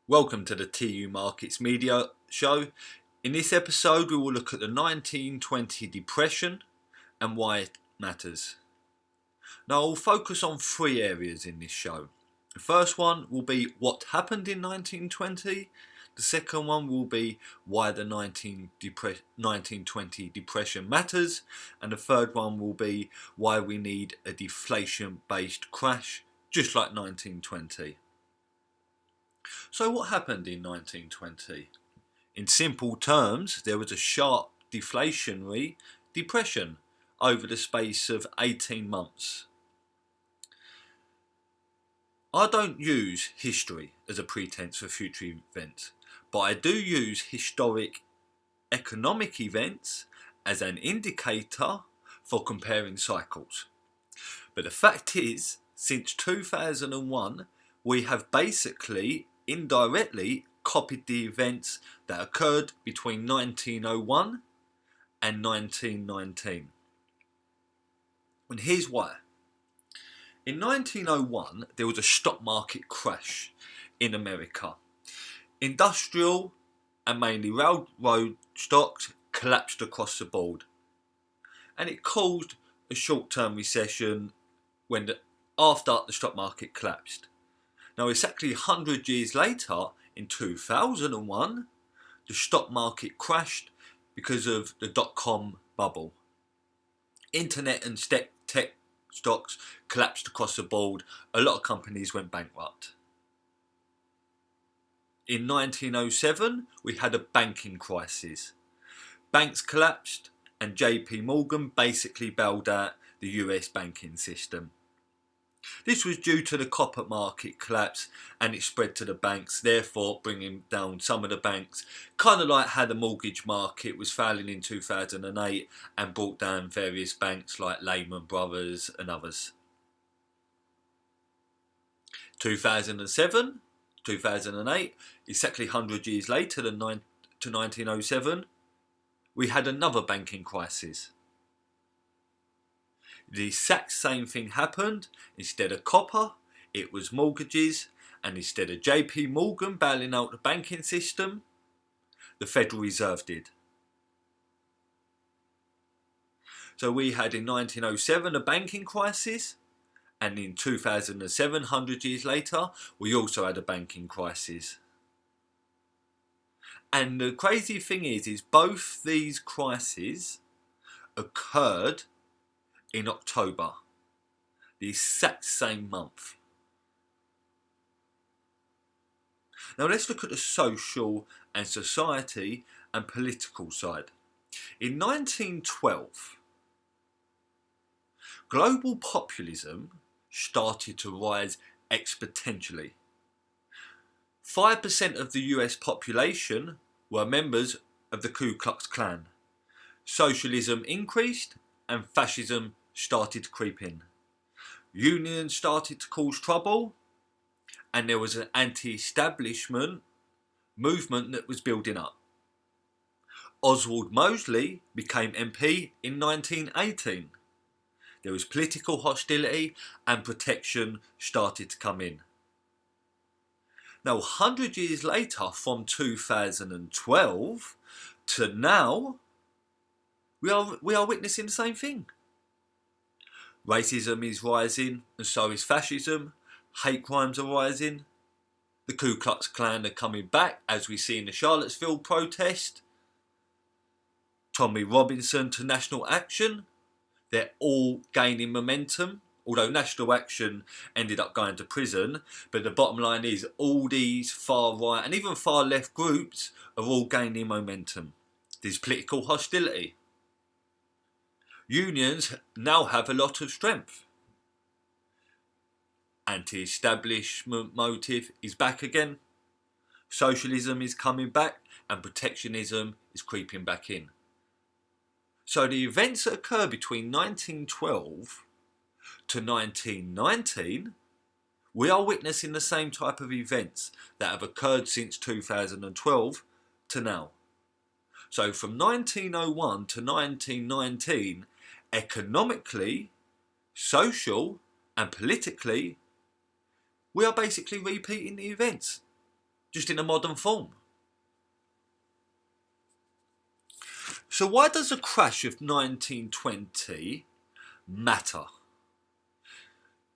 Welcome to the TU Markets Media Show. In this episode, we will look at the 1920 Depression and why it matters. Now, I'll focus on three areas in this show. The first one will be what happened in 1920. The second one will be why the 1920 Depression matters. And the third one will be why we need a deflation-based crash, just like 1920. So what happened in 1920? In simple terms, there was a sharp deflationary depression over the space of 18 months. I don't use history as a pretense for future events, but I do use historic economic events as an indicator for comparing cycles. But the fact is, since 2001, we have basically indirectly copied the events that occurred between 1901 and 1919. And here's why. In 1901, there was a stock market crash in America. Industrial and mainly railroad stocks collapsed across the board. And it caused a short-term recession after the stock market collapsed. Now, exactly 100 years later, in 2001, the stock market crashed because of the dot-com bubble. Internet and tech stocks collapsed across the board. A lot of companies went bankrupt. In 1907, we had a banking crisis. Banks collapsed and JP Morgan basically bailed out the US banking system. This was due to the copper market collapse and it spread to the banks, therefore bringing down some of the banks, kind of like how the mortgage market was failing in 2008 and brought down various banks like Lehman Brothers and others. 2007, 2008, exactly 100 years later to 1907, we had another banking crisis. The exact same thing happened. Instead of copper, it was mortgages, and instead of JP Morgan bailing out the banking system, the Federal Reserve did. So we had in 1907 a banking crisis, and in 2007, 100 years later, we also had a banking crisis. And the crazy thing is both these crises occurred in October, the exact same month. Now let's look at the social and society and political side. In 1912, global populism started to rise exponentially. 5% of the US population were members of the Ku Klux Klan. Socialism increased and fascism started to creep in. Unions started to cause trouble, and there was an anti-establishment movement that was building up. Oswald Mosley became MP in 1918. There was political hostility and protection started to come in. Now, 100 years later, from 2012 to now, we are witnessing the same thing. Racism is rising and so is fascism. Hate crimes are rising. The Ku Klux Klan are coming back, as we see in the Charlottesville protest. Tommy Robinson to National Action. They're all gaining momentum. Although National Action ended up going to prison. But the bottom line is all these far right and even far left groups are all gaining momentum. There's political hostility. Unions now have a lot of strength. Anti-establishment motive is back again. Socialism is coming back and protectionism is creeping back in. So the events that occur between 1912 to 1919, we are witnessing the same type of events that have occurred since 2012 to now. So from 1901 to 1919, economically, social and politically, we are basically repeating the events, just in a modern form. So why does the crash of 1920 matter?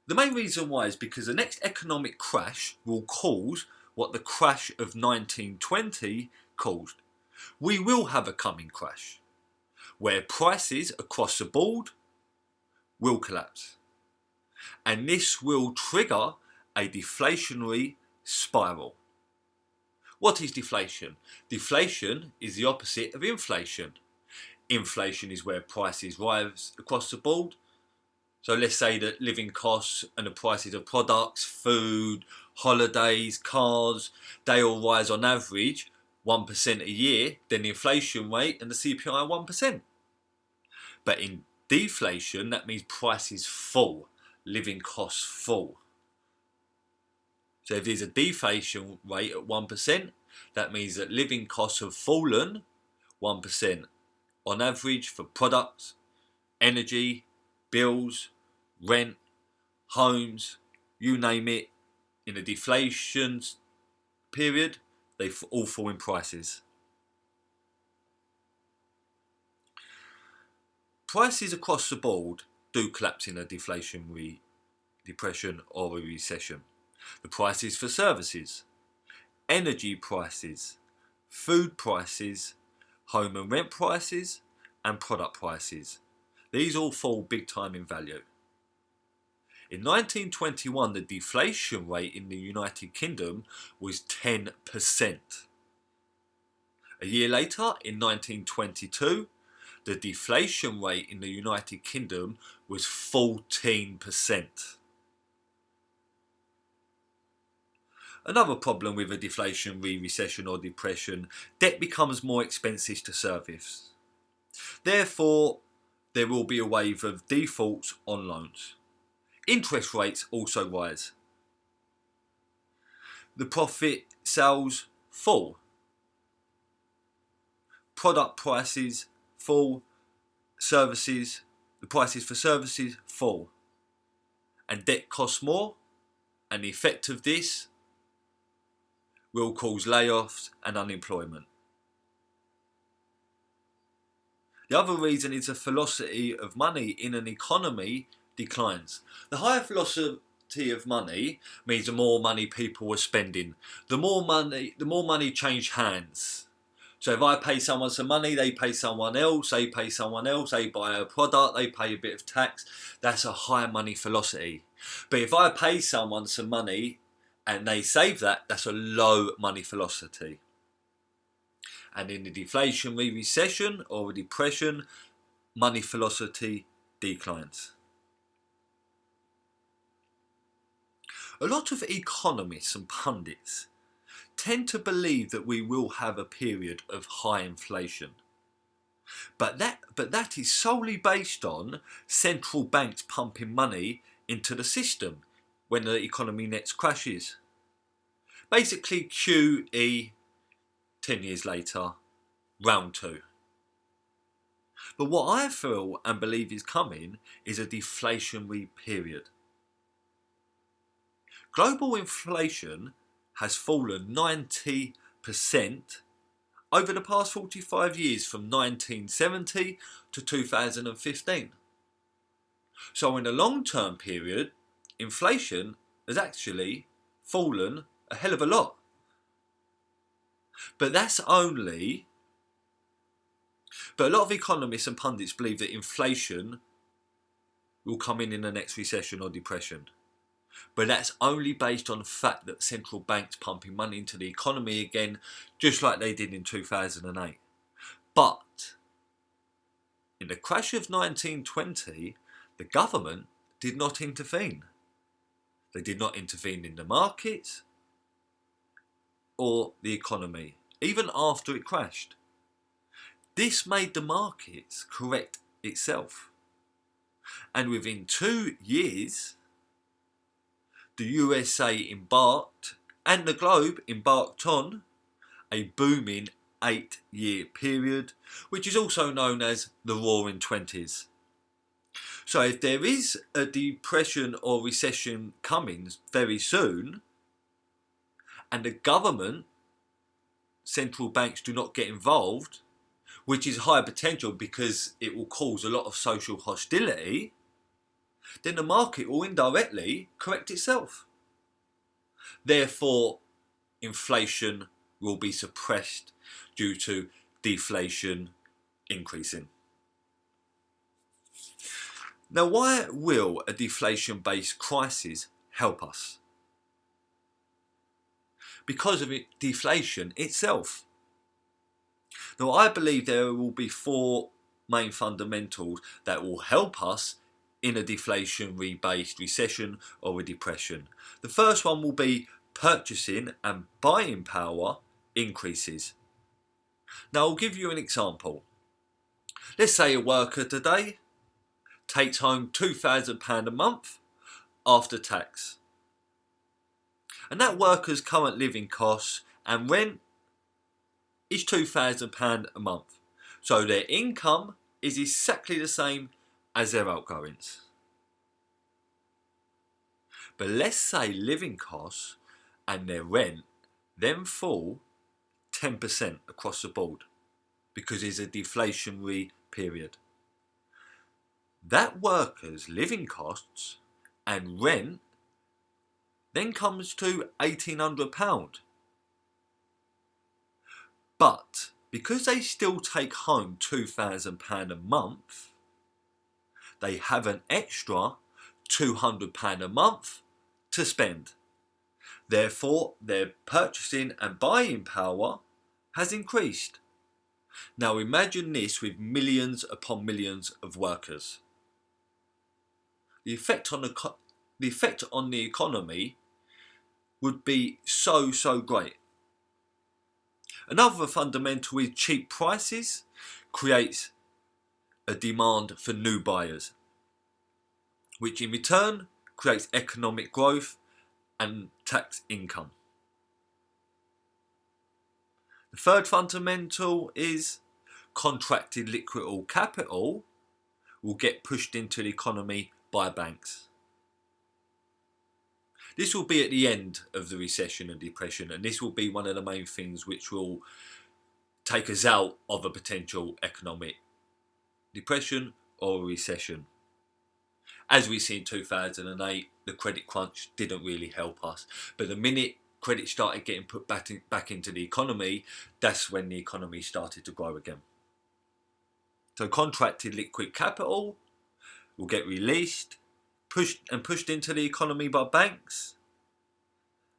The main reason why is because the next economic crash will cause what the crash of 1920 caused. We will have a coming crash where prices across the board will collapse. And this will trigger a deflationary spiral. What is deflation? Deflation is the opposite of inflation. Inflation is where prices rise across the board. So let's say that living costs and the prices of products, food, holidays, cars, they all rise on average 1% a year, then the inflation rate and the CPI 1%. But in deflation, that means prices fall, living costs fall. So if there's a deflation rate at 1%, that means that living costs have fallen 1% on average for products, energy, bills, rent, homes, you name it. In a deflation period, they all fall in prices. Prices across the board do collapse in a deflationary depression or a recession. The prices for services, energy prices, food prices, home and rent prices, and product prices. These all fall big time in value. In 1921, the deflation rate in the United Kingdom was 10%. A year later, in 1922, the deflation rate in the United Kingdom was 14%. Another problem with a deflationary recession or depression, debt becomes more expensive to service. Therefore, there will be a wave of defaults on loans. Interest rates also rise. The profit sales fall. Product prices fall. The prices for services fall. And debt costs more, and the effect of this will cause layoffs and unemployment. The other reason is the velocity of money in an economy declines. The higher velocity of money means the more money people are spending. The more money change hands. So if I pay someone some money, they pay someone else, they pay someone else, they buy a product, they pay a bit of tax. That's a higher money velocity. But if I pay someone some money and they save that, that's a low money velocity. And in the deflationary recession or a depression, money velocity declines. A lot of economists and pundits tend to believe that we will have a period of high inflation. But that is solely based on central banks pumping money into the system when the economy next crashes. Basically QE 10 years later, round 2. But what I feel and believe is coming is a deflationary period. Global inflation has fallen 90% over the past 45 years from 1970 to 2015. So in a long-term period, inflation has actually fallen a hell of a lot. But a lot of economists and pundits believe that inflation will come in the next recession or depression. But that's only based on the fact that central banks pumping money into the economy again, just like they did in 2008. But in the crash of 1920, the government did not intervene. They did not intervene in the markets or the economy, even after it crashed. This made the markets correct itself. And within 2 years, the USA embarked, and the globe embarked on, a booming 8-year period, which is also known as the Roaring Twenties. So if there is a depression or recession coming very soon, and the government, central banks do not get involved, which is high potential because it will cause a lot of social hostility, then the market will indirectly correct itself. Therefore, inflation will be suppressed due to deflation increasing. Now, why will a deflation-based crisis help us? Because of deflation itself. Now, I believe there will be four main fundamentals that will help us in a deflationary-based recession or a depression. The first one will be purchasing and buying power increases. Now, I'll give you an example. Let's say a worker today takes home £2,000 a month after tax. And that worker's current living costs and rent is £2,000 a month. So their income is exactly the same as their outgoings. But let's say living costs and their rent then fall 10% across the board because it's a deflationary period. That worker's living costs and rent then comes to £1,800. But because they still take home £2,000 a month, they have an extra £200 a month to spend. Therefore, their purchasing and buying power has increased. Now imagine this with millions upon millions of workers. The effect on the economy would be so great. Another fundamental is cheap prices creates a demand for new buyers, which in return creates economic growth and tax income. The third fundamental is contracted liquid capital will get pushed into the economy by banks. This will be at the end of the recession and depression, and this will be one of the main things which will take us out of a potential economic depression or recession. As we see in 2008, the credit crunch didn't really help us. But the minute credit started getting put back into the economy, that's when the economy started to grow again. So contracted liquid capital will get released, pushed into the economy by banks,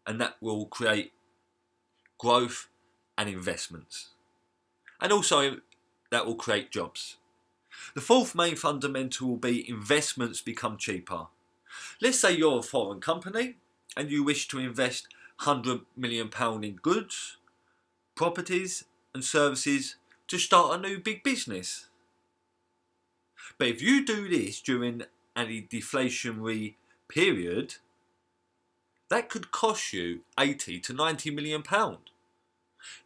and that will create growth and investments. And also that will create jobs. The fourth main fundamental will be investments become cheaper. Let's say you're a foreign company and you wish to invest £100 million in goods, properties and services to start a new big business. But if you do this during a deflationary period, that could cost you £80 to £90 million.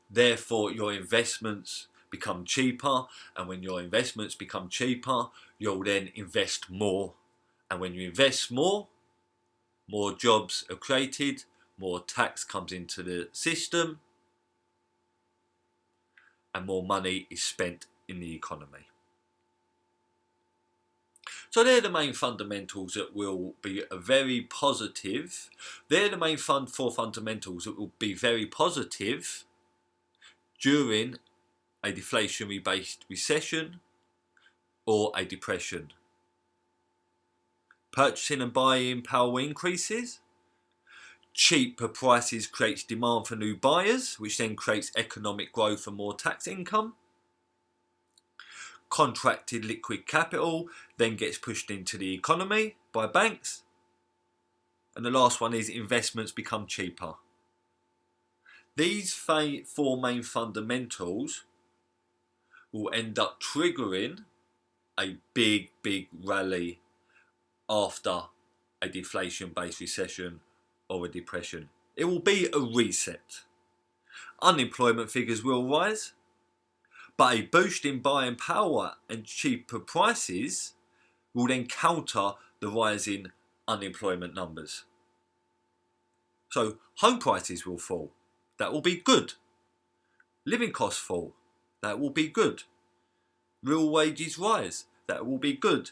Therefore, your investments become cheaper, and when your investments become cheaper, you'll then invest more. And when you invest more jobs are created, more tax comes into the system, and more money is spent in the economy. So they're the main fundamentals that will be very positive. They're the main four fundamentals that will be very positive during a deflationary based recession or a depression. Purchasing and buying power increases. Cheaper prices creates demand for new buyers, which then creates economic growth and more tax income. Contracted liquid capital then gets pushed into the economy by banks. And the last one is investments become cheaper. These four main fundamentals will end up triggering a big rally after a deflation-based recession or a depression. It will be a reset. Unemployment figures will rise, but a boost in buying power and cheaper prices will then counter the rising unemployment numbers. So home prices will fall. That will be good. Living costs fall. That will be good. Real wages rise. That will be good.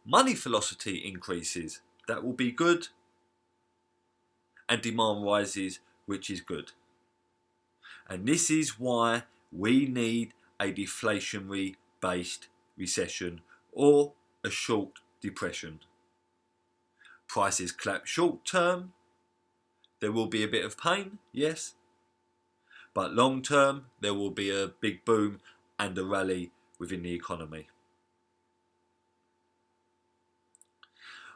Money velocity increases. That will be good. And demand rises, which is good. And this is why we need a deflationary based recession or a short depression. Prices collapse short term. There will be a bit of pain, yes. But long term, there will be a big boom and a rally within the economy.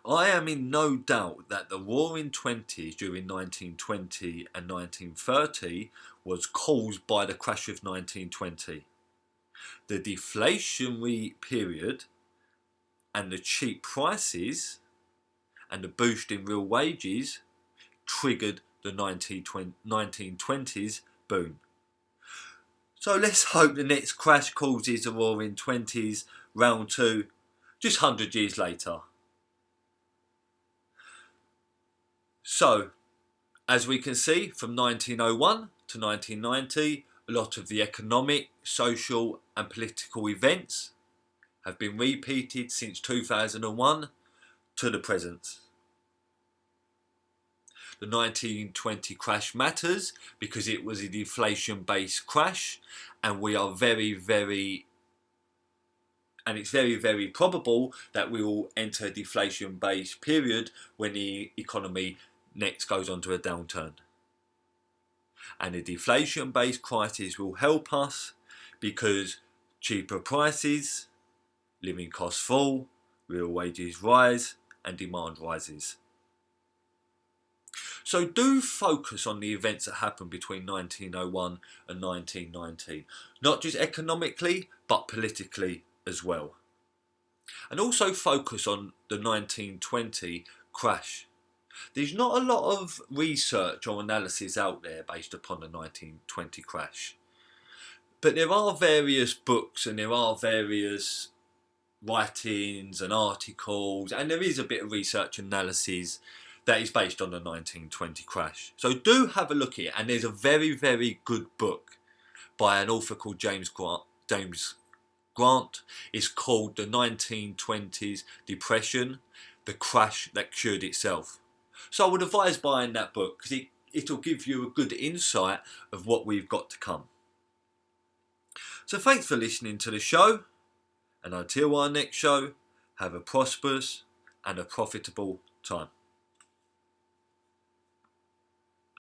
I am in no doubt that the Roaring Twenties during 1920 and 1930 was caused by the crash of 1920. The deflationary period and the cheap prices and the boost in real wages triggered the 1920s boom. So let's hope the next crash causes the Roaring Twenties round 2 just 100 years later. So, as we can see, from 1901 to 1990, a lot of the economic, social and political events have been repeated since 2001 to the present. The 1920 crash matters because it was a deflation-based crash, and it's very, very probable that we will enter a deflation-based period when the economy next goes on to a downturn. And the deflation-based crisis will help us because cheaper prices, living costs fall, real wages rise, and demand rises. So do focus on the events that happened between 1901 and 1919, not just economically, but politically as well. And also focus on the 1920 crash. There's not a lot of research or analysis out there based upon the 1920 crash. But there are various books and there are various writings and articles, and there is a bit of research analysis that is based on the 1920 crash. So do have a look at it, and there's a very, very good book by an author called James Grant. It's called The 1920s Depression, The Crash That Cured Itself. So I would advise buying that book because it'll give you a good insight of what we've got to come. So thanks for listening to the show, and until our next show, have a prosperous and a profitable time.